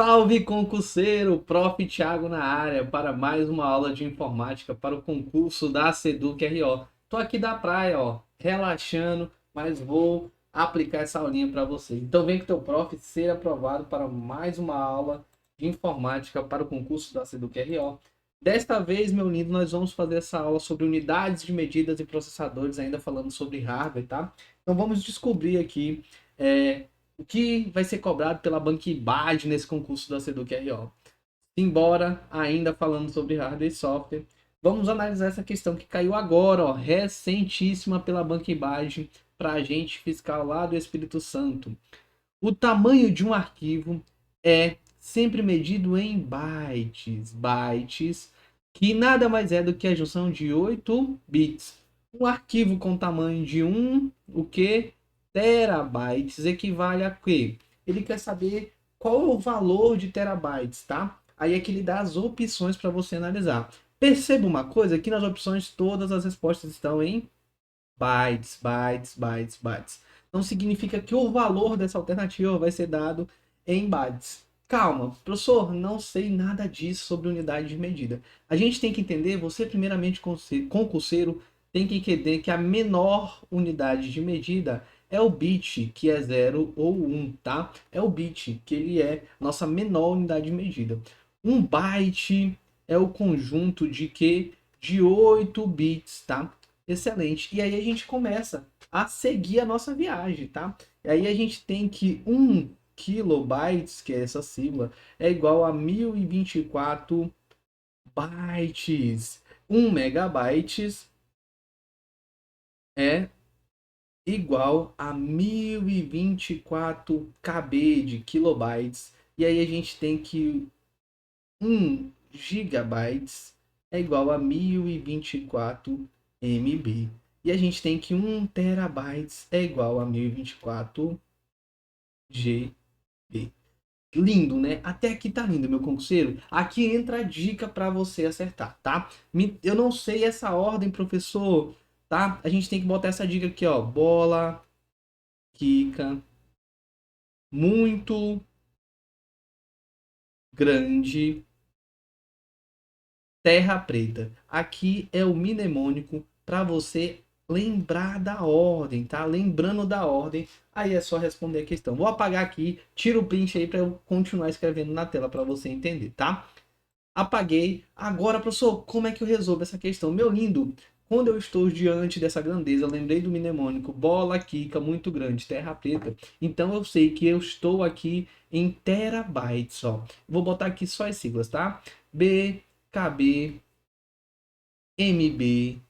Salve concurseiro, Prof. Thiago na área para mais uma aula de informática para o concurso da Seduc RO. Tô aqui da praia, ó, relaxando, mas vou aplicar essa aulinha para você. Então vem que teu prof ser aprovado para mais uma aula de informática para o concurso da Seduc RO. Desta vez, meu lindo, nós vamos fazer essa aula sobre unidades de medidas e processadores, ainda falando sobre hardware, tá? Então vamos descobrir aqui o que vai ser cobrado pela Banquibad nesse concurso da Seduc RO. Embora ainda falando sobre hardware e software, vamos analisar essa questão que caiu agora, ó, recentíssima pela Banquibad para agente fiscal lá do Espírito Santo. O tamanho de um arquivo é sempre medido em bytes, que nada mais é do que a junção de 8 bits. Um arquivo com tamanho de o que? Terabytes equivale a quê? Ele quer saber qual é o valor de terabytes, tá? Aí é que ele dá as opções para você analisar. Perceba uma coisa, aqui nas opções todas as respostas estão em bytes. Não significa que o valor dessa alternativa vai ser dado em bytes. Calma, professor, não sei nada disso sobre unidade de medida. A gente tem que entender, você primeiramente concurseiro, tem que entender que a menor unidade de medida é o bit, que é 0 ou 1, tá? É o bit, que ele é nossa menor unidade de medida. Um byte é o conjunto de que? De 8 bits, tá? Excelente. E aí a gente começa a seguir a nossa viagem, tá? E aí a gente tem que 1 kilobytes, que é essa sigla, é igual a 1024 bytes. 1 megabytes é igual a 1024 KB de kilobytes. E aí a gente tem que 1 gigabytes é igual a 1024 MB. E a gente tem que 1 terabytes é igual a 1024 GB. Lindo, né? Até aqui tá lindo, meu concurseiro. Aqui entra a dica para você acertar, tá? Eu não sei essa ordem, professor, tá? A gente tem que botar essa dica aqui, ó. Bola, quica, muito grande, terra preta. Aqui é o mnemônico para você lembrar da ordem, tá? Lembrando da ordem, aí é só responder a questão. Vou apagar aqui, tira o print aí para eu continuar escrevendo na tela para você entender, tá? Apaguei. Agora, professor, como é que eu resolvo essa questão? Meu lindo, quando eu estou diante dessa grandeza, eu lembrei do mnemônico bola, quica, muito grande, terra preta. Então eu sei que eu estou aqui em terabytes, ó. Vou botar aqui só as siglas, tá? B, KB, MB,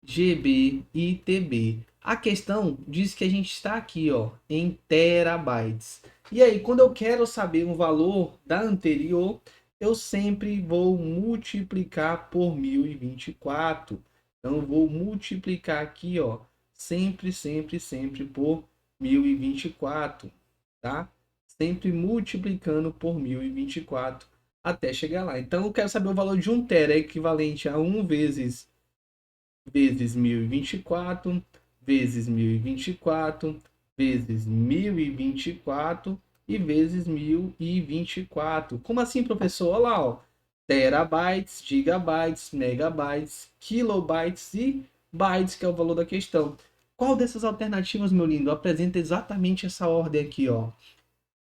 GB e TB. A questão diz que a gente está aqui, ó, em terabytes. E aí, quando eu quero saber um valor da anterior, eu sempre vou multiplicar por 1024. Então, eu vou multiplicar aqui, ó, sempre por 1024, tá? Sempre multiplicando por 1024 até chegar lá. Então, eu quero saber o valor de 1 tera, é equivalente a 1 vezes 1024 vezes 1024 vezes 1024 e vezes 1024. Como assim, professor? Olha lá, ó. Terabytes, gigabytes, megabytes, kilobytes e bytes, que é o valor da questão. Qual dessas alternativas, meu lindo, apresenta exatamente essa ordem aqui, ó?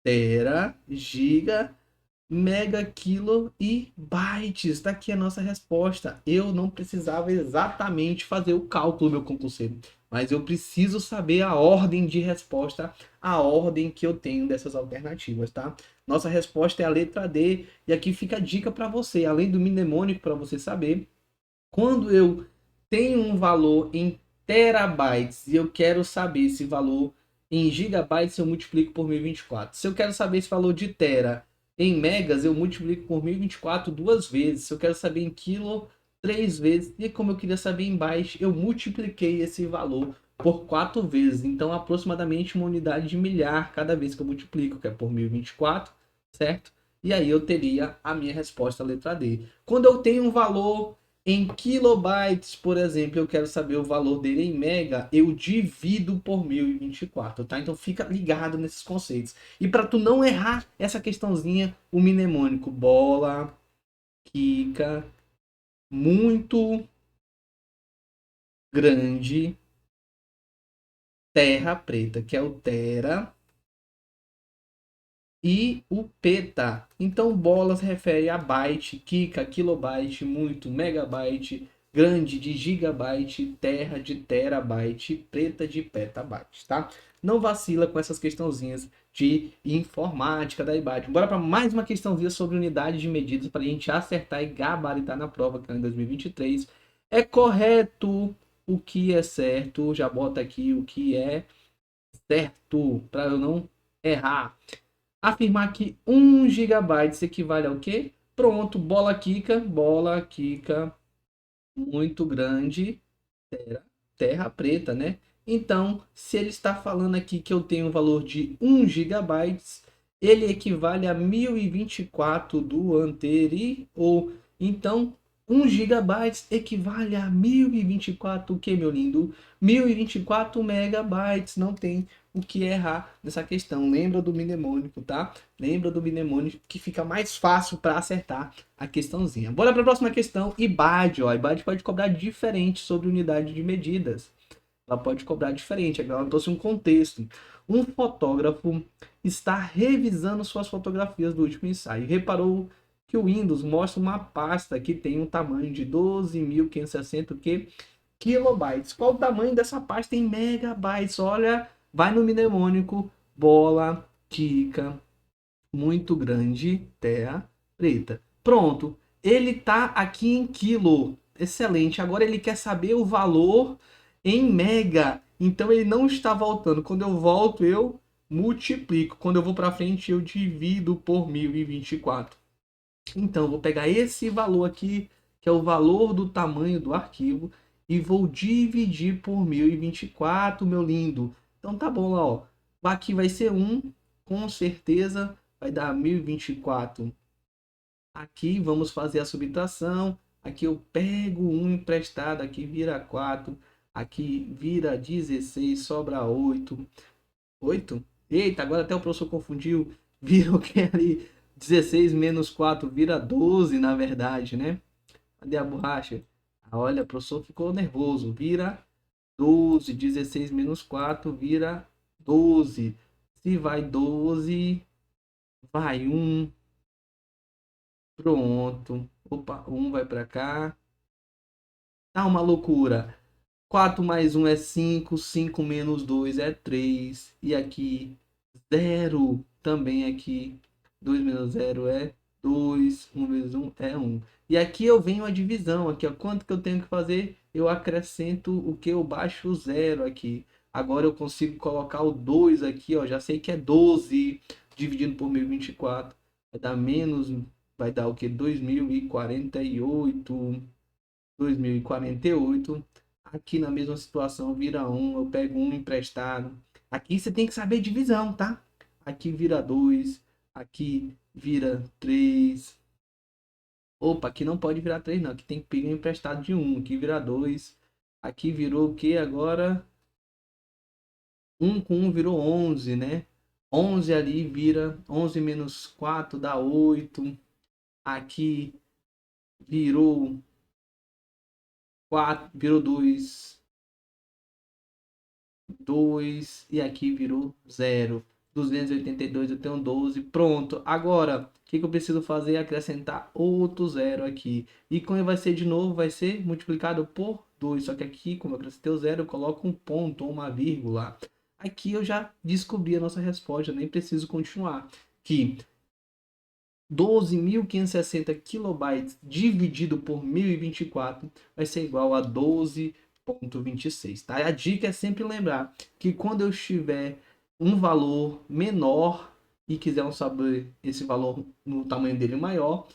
Tera, giga, mega, quilo e bytes. Tá aqui a nossa resposta. Eu não precisava exatamente fazer o cálculo, meu concurseiro, mas eu preciso saber a ordem de resposta, a ordem que eu tenho dessas alternativas, tá? Nossa resposta é a letra D, e aqui fica a dica para você, além do mnemônico para você saber, quando eu tenho um valor em terabytes e eu quero saber esse valor em gigabytes, eu multiplico por 1024. Se eu quero saber esse valor de tera em megas, eu multiplico por 1024 duas vezes. Se eu quero saber em quilo, três vezes. E como eu queria saber em byte, eu multipliquei esse valor por 4 vezes. Então, aproximadamente uma unidade de milhar cada vez que eu multiplico, que é por 1024, certo? E aí eu teria a minha resposta, a letra D. Quando eu tenho um valor Em kilobytes, por exemplo, eu quero saber o valor dele em mega, eu divido por 1024, tá? Então fica ligado nesses conceitos. E para tu não errar essa questãozinha, o mnemônico bola, quica, muito grande, terra preta, que é o tera, e o peta. Então, bola se refere a byte, kika, kilobyte, muito, megabyte, grande de gigabyte, terra de terabyte, preta de petabyte, tá? Não vacila com essas questãozinhas de informática da IBAT. Bora para mais uma questãozinha sobre unidade de medidas para a gente acertar e gabaritar na prova que é em 2023. É correto o que é certo? Já bota aqui o que é certo para eu não errar. Afirmar que 1 GB equivale ao quê? Pronto, bola quica, muito grande, terra preta, né? Então, se ele está falando aqui que eu tenho um valor de 1 GB, ele equivale a 1024 do anterior. Então, 1 GB equivale a 1024, o que, meu lindo? 1024 megabytes, não tem o que errar nessa questão. Lembra do mnemônico, tá? Lembra do mnemônico que fica mais fácil para acertar a questãozinha. Bora para a próxima questão. IBAD, ó. A IBAD pode cobrar diferente sobre unidade de medidas. Ela pode cobrar diferente. Ela trouxe um contexto. Um fotógrafo está revisando suas fotografias do último ensaio. Reparou que o Windows mostra uma pasta que tem um tamanho de 12.560 kilobytes. Qual o tamanho dessa pasta em megabytes? Olha, vai no mnemônico, bola, quica, muito grande, terra preta. Pronto. Ele tá aqui em quilo. Excelente. Agora ele quer saber o valor em mega. Então ele não está voltando. Quando eu volto, eu multiplico. Quando eu vou para frente, eu divido por 1024. Então, eu vou pegar esse valor aqui, que é o valor do tamanho do arquivo, e vou dividir por 1024, meu lindo. Então tá bom lá, ó. Aqui vai ser 1, com certeza vai dar 1024. Aqui vamos fazer a subtração. Aqui eu pego 1 emprestado, aqui vira 4, aqui vira 16, sobra 8. 8? Eita, agora até o professor confundiu. Vira o que ali? 16 menos 4 vira 12, na verdade, né? Cadê a borracha? Ah, olha, o professor ficou nervoso. Vira 12. 16 menos 4 vira 12. Se vai 12, vai 1. Pronto. Opa, 1 vai para cá. Tá uma loucura. 4 mais 1 é 5. 5 menos 2 é 3. E aqui, 0 também aqui. 2 menos 0 é 2. 1 vezes 1 é 1. E aqui eu venho a divisão. Aqui, ó, quanto que eu tenho que fazer? Eu acrescento o que? Eu baixo o 0 aqui. Agora eu consigo colocar o 2 aqui, ó. Já sei que é 12 dividido por 1024. Vai dar menos, vai dar o que? 2048. 2048. Aqui na mesma situação vira 1, eu pego 1 emprestado. Aqui você tem que saber divisão, tá? Aqui vira 2, aqui vira 3. Opa, aqui não pode virar 3 não, aqui tem que pegar um emprestado de 1. Aqui vira 2. Aqui virou o que agora? 1 com 1 virou 11, né? 11 ali vira 11 menos 4 dá 8. Aqui virou 4, virou 2. 2 e aqui virou 0. 282 eu tenho 12. Pronto. Agora, o que eu preciso fazer? Acrescentar outro 0 aqui. E como vai ser de novo? Vai ser multiplicado por 2. Só que aqui, como eu acrescentei o 0, eu coloco um ponto ou uma vírgula. Aqui eu já descobri a nossa resposta. Eu nem preciso continuar. Que 12.560 kilobytes dividido por 1024 vai ser igual a 12,26, tá? A dica é sempre lembrar que quando eu estiver um valor menor e quiser saber esse valor no tamanho dele maior,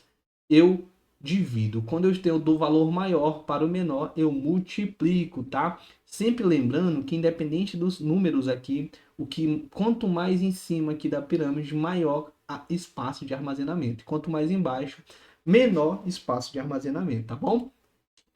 eu divido. Quando eu tenho do valor maior para o menor, eu multiplico, tá? Sempre lembrando que independente dos números aqui, quanto mais em cima aqui da pirâmide, maior a espaço de armazenamento. Quanto mais embaixo, menor espaço de armazenamento, tá bom?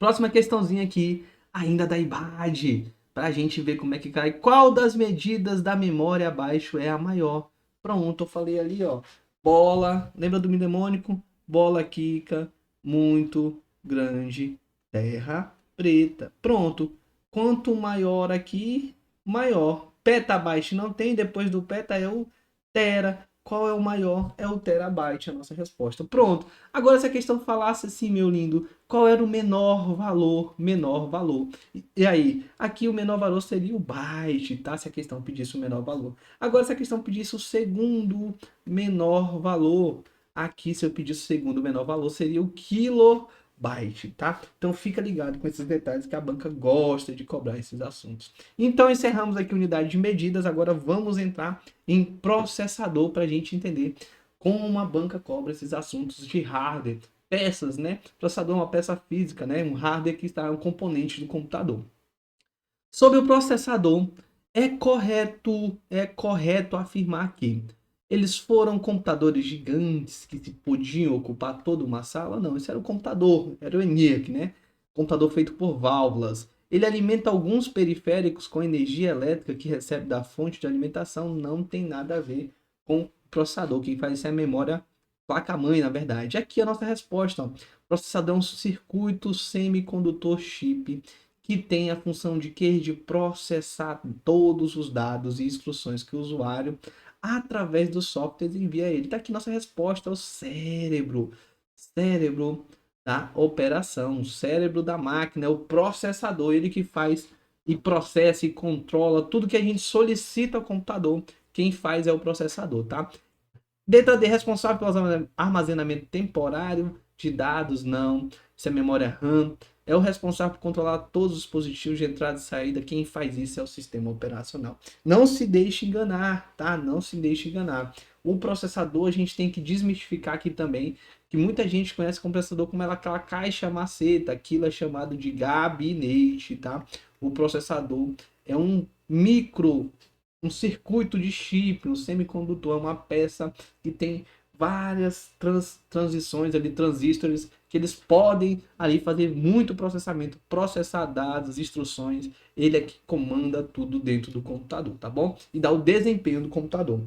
Próxima questãozinha aqui, ainda da IBAD, para a gente ver como é que cai. Qual das medidas da memória abaixo é a maior? Pronto, eu falei ali, ó. Bola, lembra do mnemônico? Bola quica, muito grande, terra preta. Pronto. Quanto maior aqui, maior. Petabyte não tem, depois do peta é o tera. Qual é o maior? É o terabyte, a nossa resposta. Pronto. Agora, se a questão falasse assim, meu lindo, qual era o menor valor? Menor valor. E aí? Aqui o menor valor seria o byte, tá? Se a questão pedisse o menor valor. Agora, se a questão pedisse o segundo menor valor, aqui se eu pedisse o segundo menor valor, seria o kilobyte, tá? Então fica ligado com esses detalhes que a banca gosta de cobrar esses assuntos. Então encerramos aqui a unidade de medidas, agora vamos entrar em processador para a gente entender como a banca cobra esses assuntos de hardware, peças, né? Processador é uma peça física, né? Um hardware que está um componente do computador. Sobre o processador, é correto afirmar que eles foram computadores gigantes que se podiam ocupar toda uma sala? Não, isso era o computador, era o ENIAC, né? Computador feito por válvulas. Ele alimenta alguns periféricos com energia elétrica que recebe da fonte de alimentação, não tem nada a ver com o processador. Quem faz isso é a memória placa-mãe, na verdade. Aqui a nossa resposta, ó. Processador é um circuito semicondutor chip que tem a função de quê? De processar todos os dados e instruções que o usuário, através do software, envia a ele. Está aqui nossa resposta, é o cérebro. Cérebro da operação, o cérebro da máquina, é o processador, ele que faz e processa e controla tudo que a gente solicita ao computador. Quem faz é o processador, tá? Letra D, responsável pelo armazenamento temporário de dados, não. Isso é memória RAM. É o responsável por controlar todos os dispositivos de entrada e saída. Quem faz isso é o sistema operacional. Não se deixe enganar, tá? Não se deixe enganar. O processador, a gente tem que desmistificar aqui também, que muita gente conhece o processador como aquela caixa maceta. Aquilo é chamado de gabinete, tá? O processador é um circuito de chip, um semicondutor, é uma peça que tem várias transições ali, transistores, que eles podem ali fazer muito processamento, processar dados, instruções, ele é que comanda tudo dentro do computador, tá bom? E dá o desempenho do computador.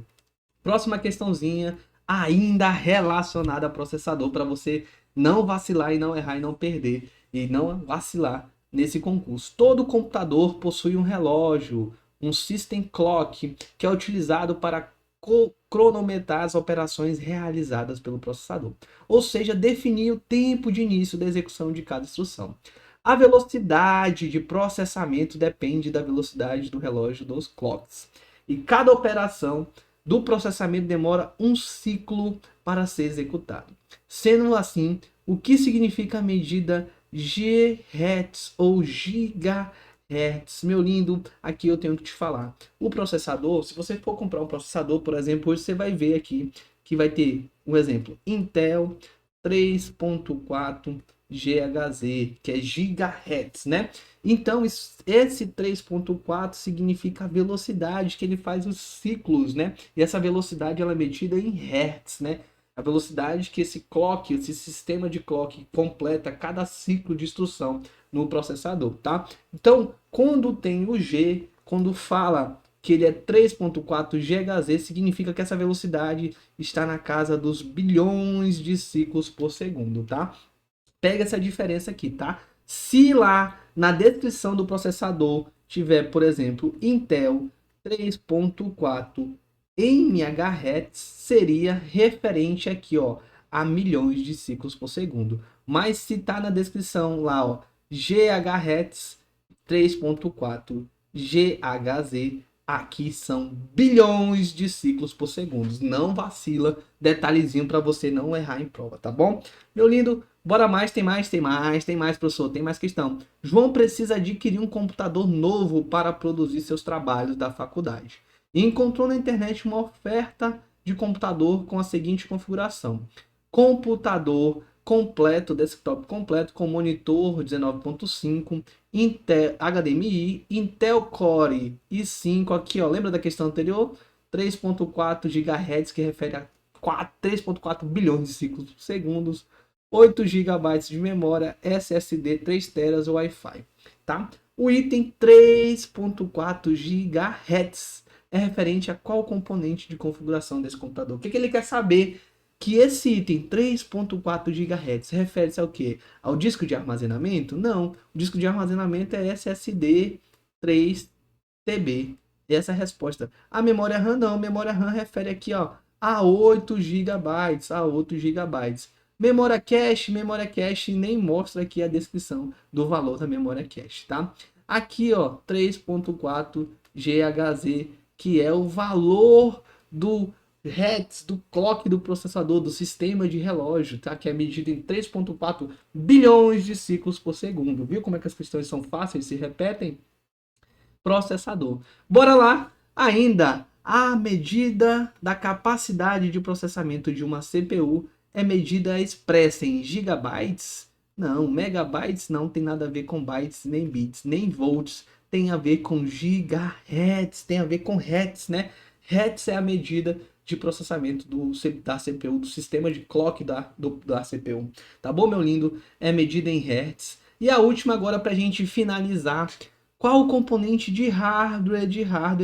Próxima questãozinha, ainda relacionada a processador, para você não vacilar e não errar e não perder, e não vacilar nesse concurso. Todo computador possui um relógio, um system clock, que é utilizado para cronometrar as operações realizadas pelo processador, ou seja, definir o tempo de início da execução de cada instrução. A velocidade de processamento depende da velocidade do relógio dos clocks. E cada operação do processamento demora um ciclo para ser executado. Sendo assim, o que significa a medida GHz ou gigahertz? Meu lindo, aqui eu tenho que te falar. O processador, se você for comprar um processador, por exemplo, hoje você vai ver aqui que vai ter um exemplo, Intel 3.4 GHz, que é gigahertz, né? Então, esse 3.4 significa a velocidade que ele faz os ciclos, né? E essa velocidade ela é medida em hertz, né? A velocidade que esse clock, esse sistema de clock completa cada ciclo de instrução no processador, tá? Então, quando tem o G, quando fala que ele é 3.4 GHz, significa que essa velocidade está na casa dos bilhões de ciclos por segundo, tá? Pega essa diferença aqui, tá? Se lá na descrição do processador tiver, por exemplo, Intel 3.4 em MHz, seria referente aqui, ó, a milhões de ciclos por segundo. Mas se tá na descrição lá, ó, GHz 3.4 GHz, aqui são bilhões de ciclos por segundo. Não vacila, detalhezinho para você não errar em prova, tá bom? Meu lindo, bora mais, tem mais, professor, tem mais questão. João precisa adquirir um computador novo para produzir seus trabalhos da faculdade. E encontrou na internet uma oferta de computador com a seguinte configuração: computador completo, desktop completo, com monitor 19.5, Intel HDMI, Intel Core i5, aqui ó, lembra da questão anterior? 3.4 GHz, que refere a 3.4 bilhões de ciclos por segundo, 8 gigabytes de memória, SSD 3 teras ou Wi-Fi, tá? O item 3.4 GHz é referente a qual componente de configuração desse computador? O que ele quer saber? Que esse item 3.4 GHz refere-se ao quê? Ao disco de armazenamento? Não, o disco de armazenamento é SSD 3 TB. Essa é a resposta. A memória RAM não, a memória RAM refere aqui, ó, a 8 gigabytes, a 8 gigabytes. Memória cache nem mostra aqui a descrição do valor da memória cache, tá? Aqui, ó, 3.4 GHz, que é o valor do Hertz, do clock do processador, do sistema de relógio, tá? Que é medido em 3.4 bilhões de ciclos por segundo. Viu como é que as questões são fáceis, se repetem? Processador. Bora lá! Ainda, a medida da capacidade de processamento de uma CPU é medida expressa em gigabytes? Não, megabytes não tem nada a ver com bytes, nem bits, nem volts. Tem a ver com gigahertz, tem a ver com hertz, né? Hertz é a medida de processamento da CPU, do sistema de clock da CPU. Tá bom, meu lindo? É medida em hertz. E a última agora para a gente finalizar. Qual o componente de hardware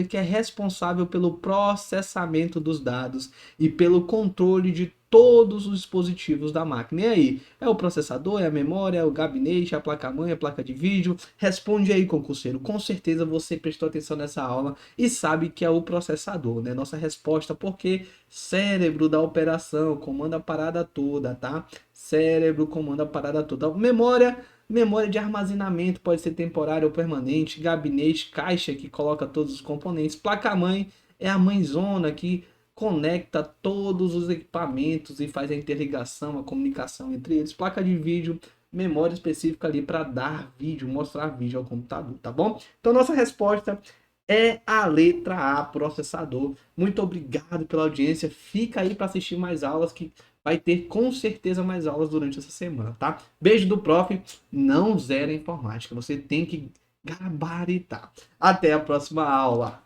que é responsável pelo processamento dos dados e pelo controle de todos os dispositivos da máquina? E aí? É o processador, é a memória, é o gabinete, é a placa-mãe, é a placa de vídeo? Responde aí, concurseiro. Com certeza você prestou atenção nessa aula e sabe que é o processador, né? Nossa resposta, porque cérebro da operação comanda a parada toda, tá? Cérebro comanda a parada toda. Memória de armazenamento pode ser temporária ou permanente. Gabinete, caixa que coloca todos os componentes. Placa-mãe é a mãezona que conecta todos os equipamentos e faz a interligação, a comunicação entre eles. Placa de vídeo, memória específica ali para dar vídeo, mostrar vídeo ao computador, tá bom? Então nossa resposta é a letra A, processador. Muito obrigado pela audiência. Fica aí para assistir mais aulas que vai ter com certeza mais aulas durante essa semana, tá? Beijo do prof. Não zera informática. Você tem que gabaritar. Até a próxima aula.